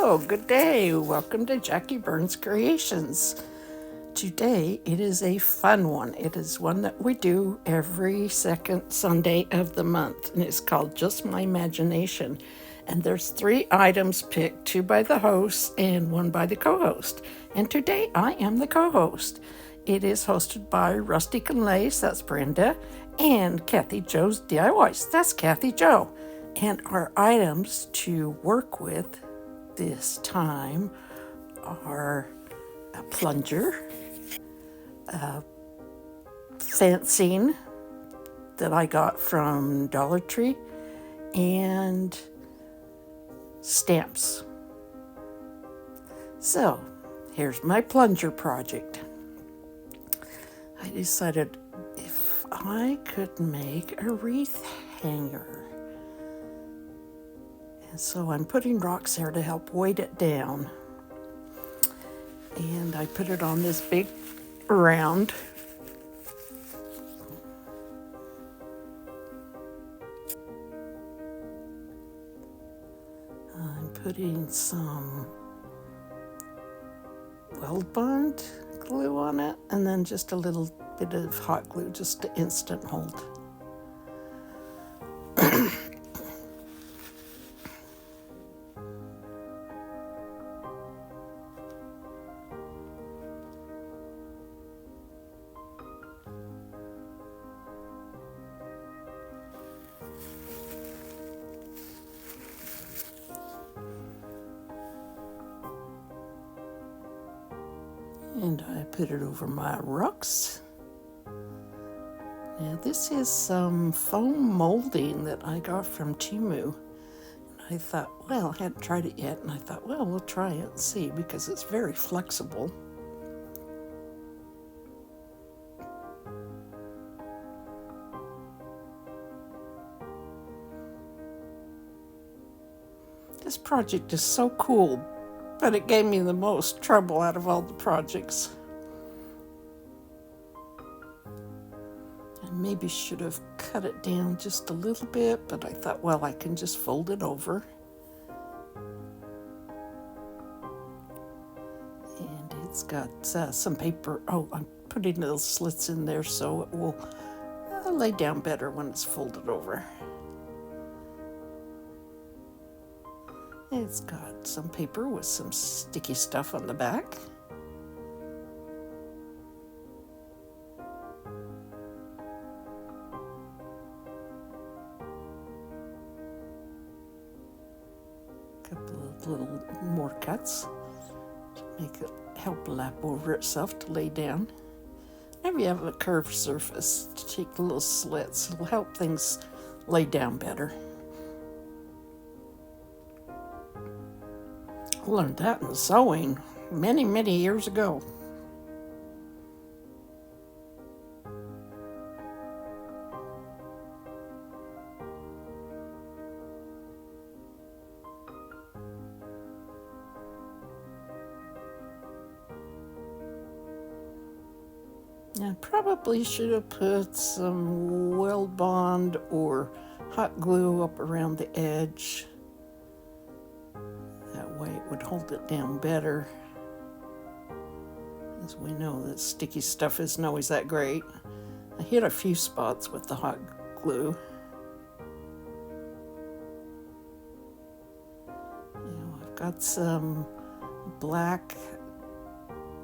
Hello, good day. Welcome to Jackie Burns Creations. Today it is a fun one. It is one that we do every second Sunday of the month, and it's called Just My Imagination. And there's 3 items picked, 2 by the host and 1 by the co-host. And today I am the co-host. It is hosted by Rusty Can Lace, that's Brenda, and Kathy Joe's DIYs, that's Kathy Joe. And our items to work with this time are a plunger, fencing that I got from Dollar Tree, and stamps. So here's my plunger project. I decided if I could make a wreath hanger. And so I'm putting rocks there to help weight it down. And I put it on this big round. I'm putting some weld bond glue on it, and then just a little bit of hot glue just to instant hold. And I put it over my rocks. Now this is some foam molding that I got from Temu. And I thought, well, I hadn't tried it yet, and I thought, well, we'll try it and see because it's very flexible. This project is so cool, but it gave me the most trouble out of all the projects. And maybe should have cut it down just a little bit, but I thought, well, I can just fold it over. And it's got some paper. Oh, I'm putting little slits in there so it will lay down better when it's folded over. It's got some paper with some sticky stuff on the back. A couple of little more cuts to make it help lap over itself to lay down. Maybe have a curved surface to take the little slits. It'll help things lay down better. I learned that in sewing many, many years ago. I probably should have put some weld bond or hot glue up around the edge. That way it would hold it down better. As we know, that sticky stuff isn't always that great. I hit a few spots with the hot glue. I've got some black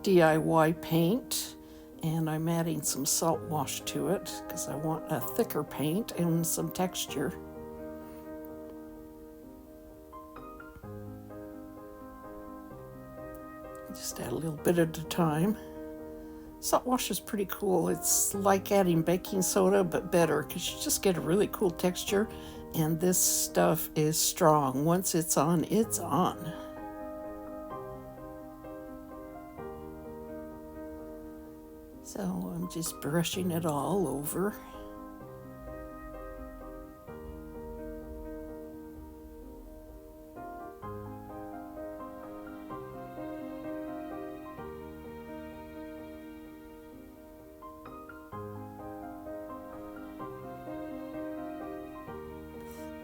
DIY paint, and I'm adding some salt wash to it because I want a thicker paint and some texture. Just add a little bit at a time. Salt wash is pretty cool. It's like adding baking soda, but better because you just get a really cool texture, and this stuff is strong. Once it's on, it's on. So I'm just brushing it all over.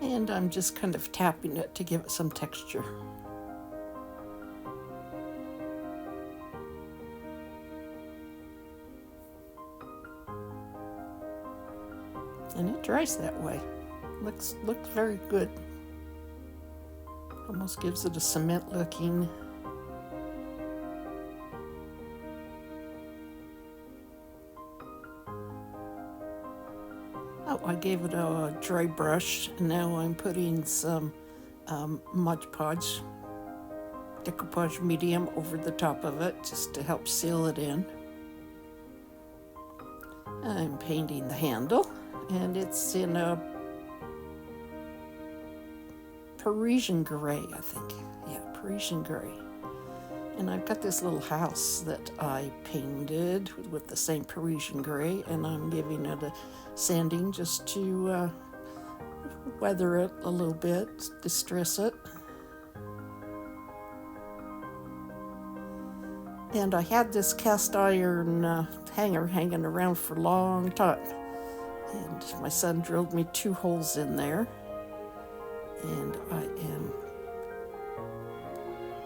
And I'm just kind of tapping it to give it some texture. And it dries that way. Looks very good. Almost gives it a cement looking. Oh, I gave it a dry brush, and now I'm putting some Mod Podge, Decoupage medium over the top of it just to help seal it in. I'm painting the handle, and it's in a Parisian gray, I think. Yeah, Parisian gray. And I've got this little house that I painted with the same Parisian gray, and I'm giving it a sanding just to weather it a little bit, distress it. And I had this cast iron hanger hanging around for a long time. And my son drilled me 2 holes in there. And I am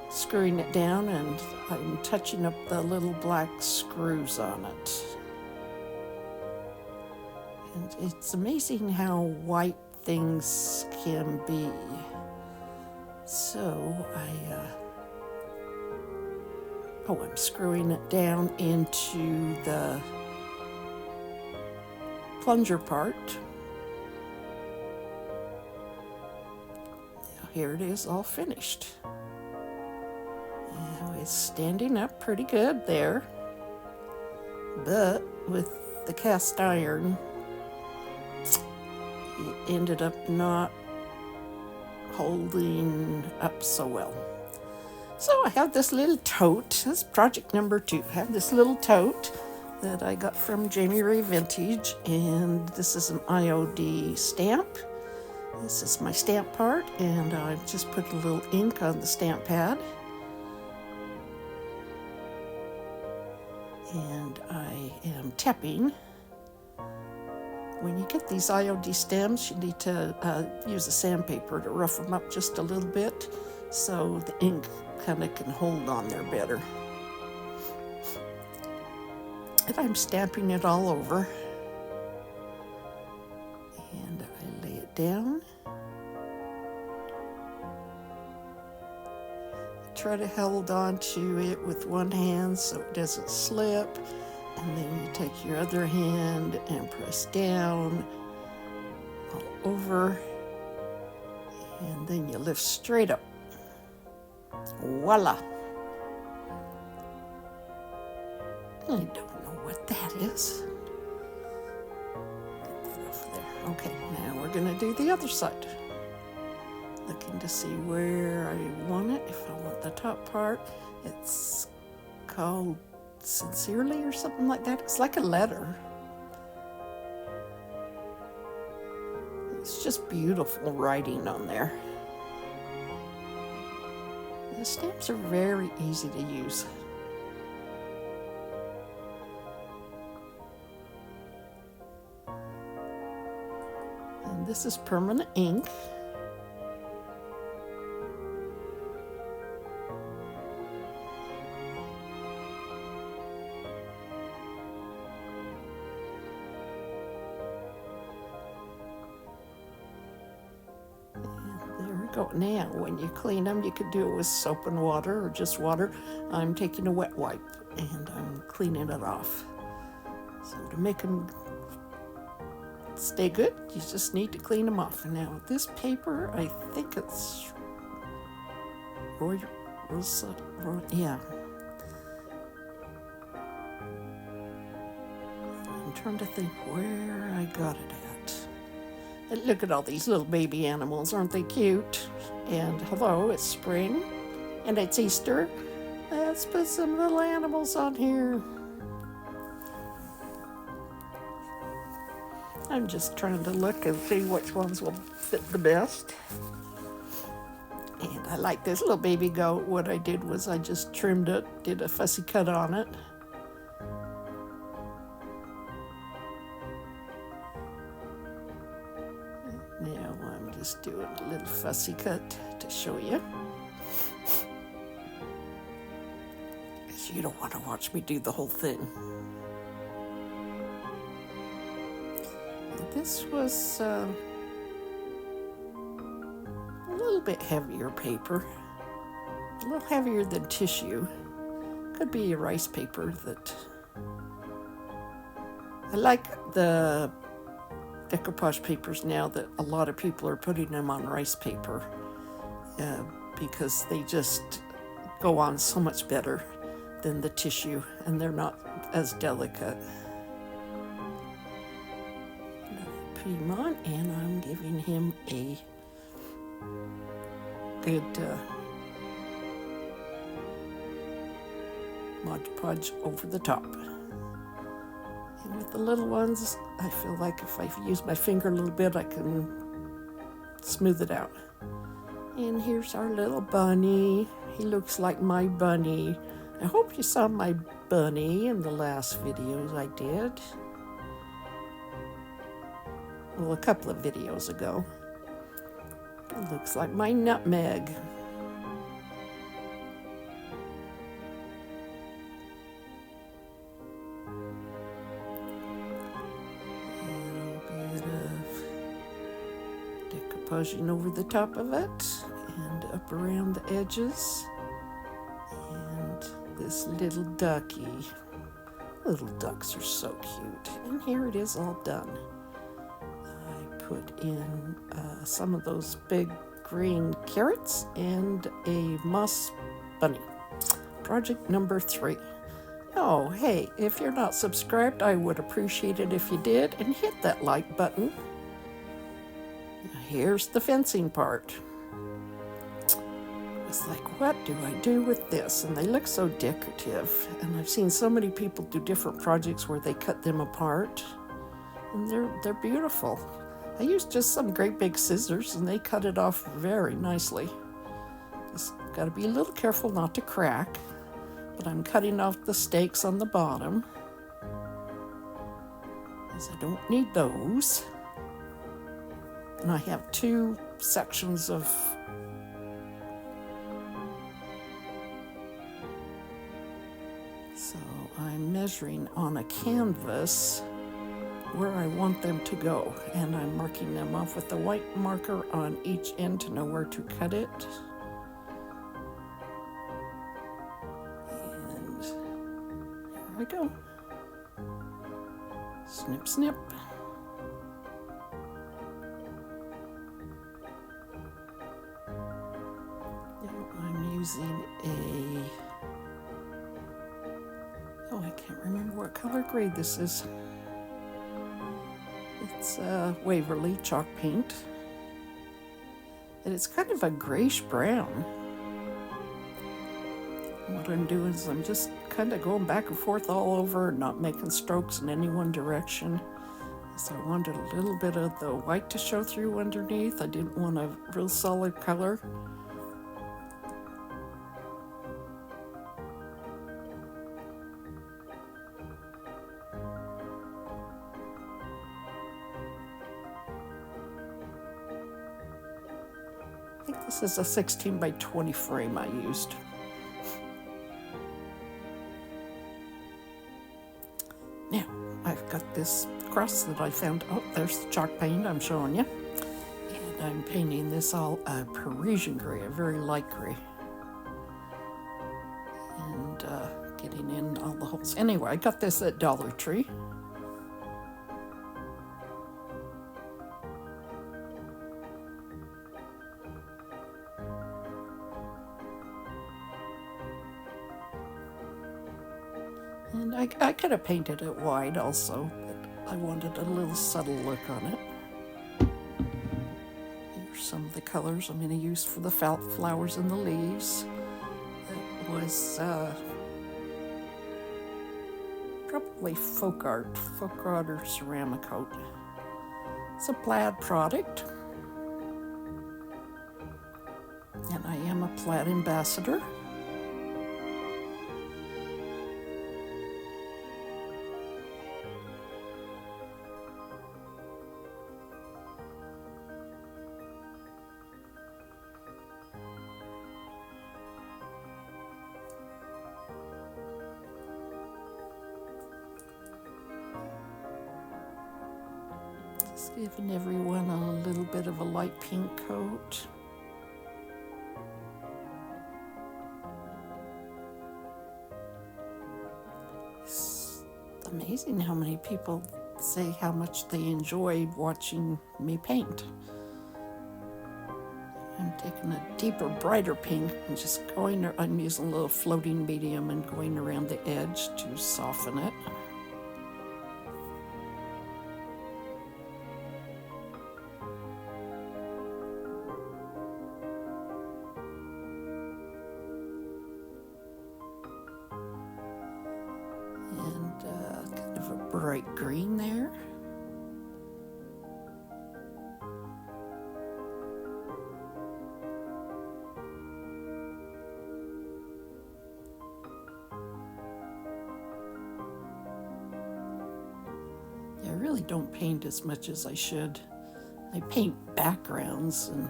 screwing it down, and I'm touching up the little black screws on it. And it's amazing how white things can be. So I'm screwing it down into the plunger part. Now here it is, all finished. Now it's standing up pretty good there, but with the cast iron, it ended up not holding up so well. So I have this little tote. That's project number 2. I have this little tote that I got from Jami Vintage, and this is an IOD-stamp. This is my stamp part, and I've just put a little ink on the stamp pad. And I am tapping. When you get these IOD stamps, you need to use a sandpaper to rough them up just a little bit so the ink kind of can hold on there better. And I'm stamping it all over. And I lay it down. Try to hold on to it with one hand so it doesn't slip. And then you take your other hand and press down all over. And then you lift straight up. Voila! I don't know what that is. Get that off there. Okay, now we're going to do the other side. Looking to see where I want it. If I want the top part, it's called Sincerely or something like that. It's like a letter. It's just beautiful writing on there. The stamps are very easy to use. And this is permanent ink. Now, when you clean them, you could do it with soap and water or just water. I'm taking a wet wipe and I'm cleaning it off. So to make them stay good, you just need to clean them off. Now, this paper, I think it's yeah. I'm trying to think where I got it at. And look at all these little baby animals, aren't they cute? And hello, it's spring, and it's Easter. Let's put some little animals on here. I'm just trying to look and see which ones will fit the best. And I like this little baby goat. What I did was I just trimmed it, did a fussy cut on it. Now I'm just doing a little fussy cut to show you. Because you don't want to watch me do the whole thing. This was a little bit heavier paper, a little heavier than tissue. Could be a rice paper that I like the decoupage papers now that a lot of people are putting them on rice paper because they just go on so much better than the tissue and they're not as delicate. Put him on and I'm giving him a good Mod Podge over the top. And with the little ones, I feel like if I use my finger a little bit, I can smooth it out. And here's our little bunny. He looks like my bunny. I hope you saw my bunny in the last videos I did. Well, a couple of videos ago. It looks like my nutmeg. Decoupaging over the top of it and up around the edges. And this little ducky. Little ducks are so cute. And here it is all done. I put in some of those big green carrots and a moss bunny. Project number 3. Oh, hey, if you're not subscribed, I would appreciate it if you did, and hit that like button. Here's the fencing part. It's like, what do I do with this? And they look so decorative. And I've seen so many people do different projects where they cut them apart. And they're beautiful. I used just some great big scissors and they cut it off very nicely. Just gotta be a little careful not to crack. But I'm cutting off the stakes on the bottom, as I don't need those. And I have 2 sections of so I'm measuring on a canvas where I want them to go, and I'm marking them off with a white marker on each end to know where to cut it. And here we go. Snip, snip. I'm using I can't remember what color grade this is. It's Waverly chalk paint. And it's kind of a grayish brown. What I'm doing is I'm just kind of going back and forth all over, not making strokes in any one direction. So I wanted a little bit of the white to show through underneath. I didn't want a real solid color. I think this is a 16 by 20 frame I used. Now, I've got this cross that I found. Oh, there's the chalk paint I'm showing you. And I'm painting this all a Parisian gray, a very light gray. And getting in all the holes. Anyway, I got this at Dollar Tree. And I could have painted it white also, but I wanted a little subtle look on it. Here's some of the colors I'm going to use for the flowers and the leaves. It was probably folk art or ceramic coat. It's a Plaid product. And I am a Plaid ambassador. Giving everyone a little bit of a light pink coat. It's amazing how many people say how much they enjoy watching me paint. I'm taking a deeper, brighter pink and just I'm using a little floating medium and going around the edge to soften it. And kind of a bright green there. I really don't paint as much as I should. I paint backgrounds and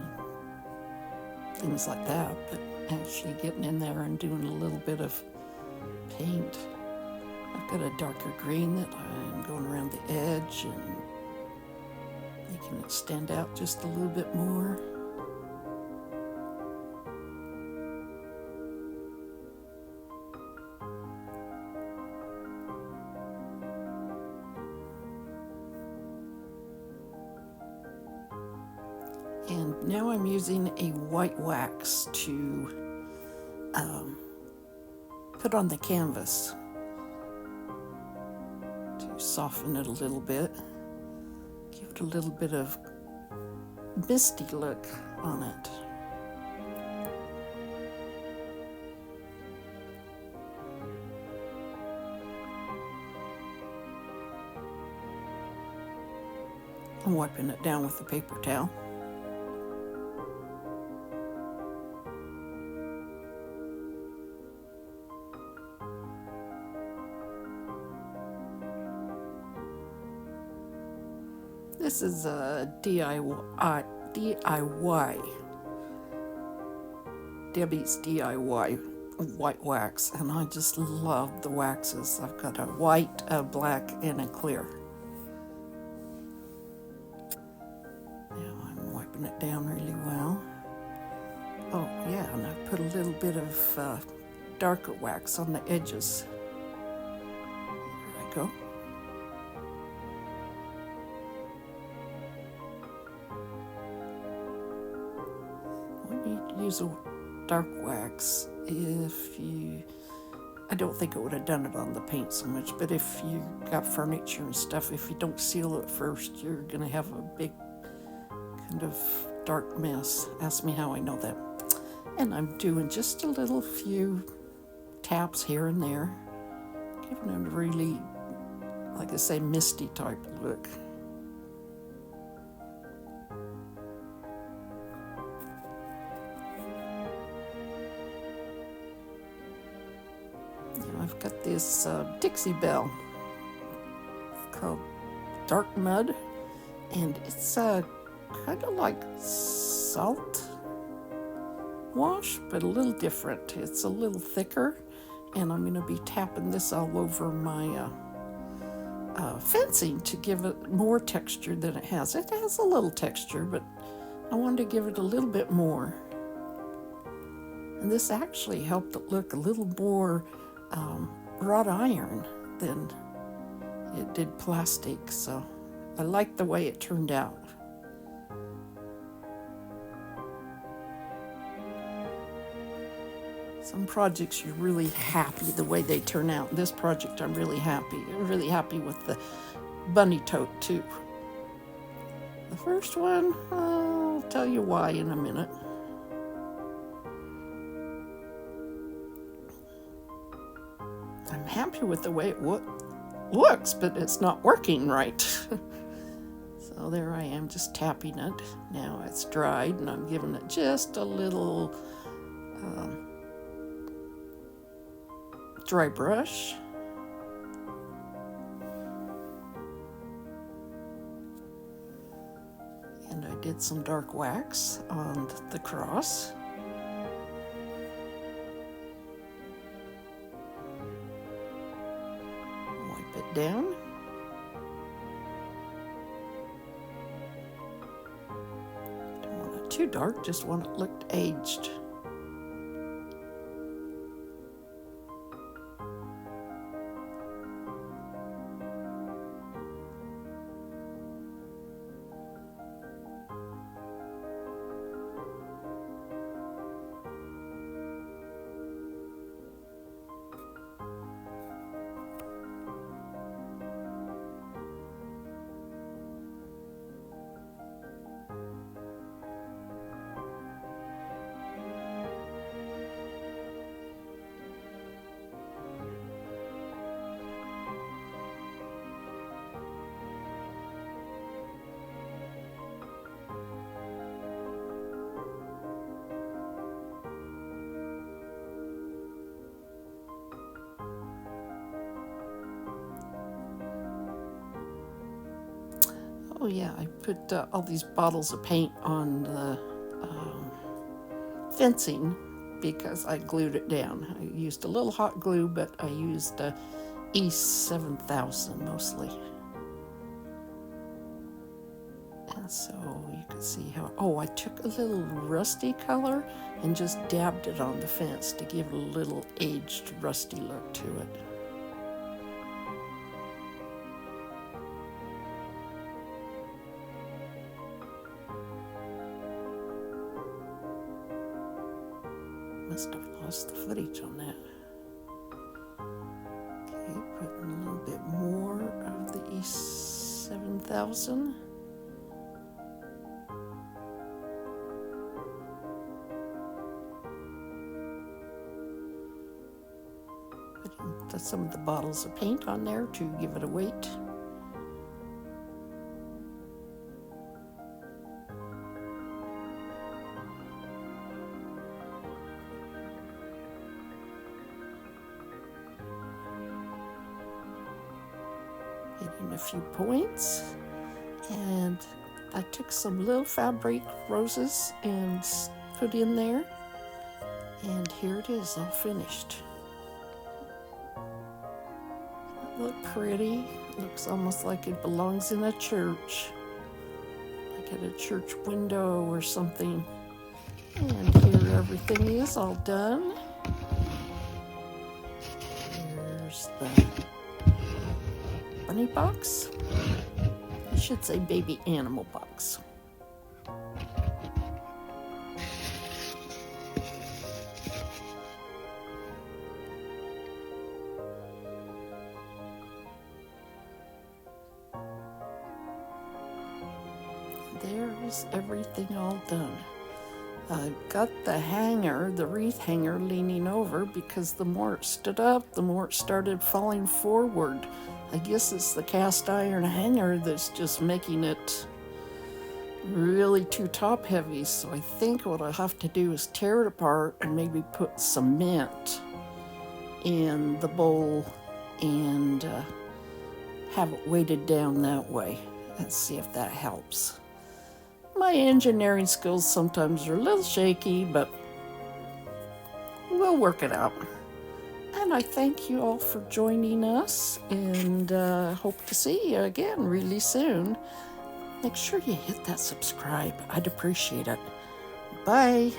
things like that, but actually getting in there and doing a little bit of paint. I've got a darker green that I'm going around the edge and making it stand out just a little bit more. And now I'm using a white wax to put on the canvas to soften it a little bit, give it a little bit of misty look on it. I'm wiping it down with the paper towel. This is a DIY, Debbie's DIY white wax, and I just love the waxes. I've got a white, a black, and a clear. Now I'm wiping it down really well. Oh yeah, and I put a little bit of darker wax on the edges. There I go. Use a dark wax I don't think it would have done it on the paint so much, but if you got furniture and stuff, if you don't seal it first, you're gonna have a big kind of dark mess. Ask me how I know that. And I'm doing just a little few taps here and there, giving it a really, like I say, misty type look. I've got this Dixie Belle called Dark Mud, and it's kind of like salt wash, but a little different. It's a little thicker, and I'm going to be tapping this all over my fencing to give it more texture than it has. It has a little texture, but I wanted to give it a little bit more. And this actually helped it look a little more wrought iron than it did plastic, so I like the way it turned out. Some projects you're really happy the way they turn out. This project I'm really happy. I'm really happy with the bunny tote too. The first one, I'll tell you why in a minute. I'm happy with the way it looks, but it's not working right. So there I am, just tapping it. Now it's dried, and I'm giving it just a little dry brush. And I did some dark wax on the cross. Wipe it down. too dark, just one that looked aged. Oh yeah, I put all these bottles of paint on the fencing because I glued it down. I used a little hot glue, but I used E7000 mostly. And so you can see how, oh, I took a little rusty color and just dabbed it on the fence to give a little aged rusty look to it. Must have lost the footage on that. Okay, putting a little bit more of the E7000. Putting some of the bottles of paint on there to give it a weight. Hitting a few points, and I took some little fabric roses and put in there, and here it is, all finished. Look pretty. Looks almost like it belongs in a church, like at a church window or something. And here everything is all done. Here's the bunny box. I should say baby animal box. There's everything all done. I've got the hanger, the wreath hanger, leaning over because the more it stood up, the more it started falling forward. I guess it's the cast iron hanger that's just making it really too top heavy. So I think what I'll have to do is tear it apart and maybe put cement in the bowl and have it weighted down that way. Let's see if that helps. My engineering skills sometimes are a little shaky, but we'll work it out. And I thank you all for joining us, and hope to see you again really soon. Make sure you hit that subscribe. I'd appreciate it. Bye.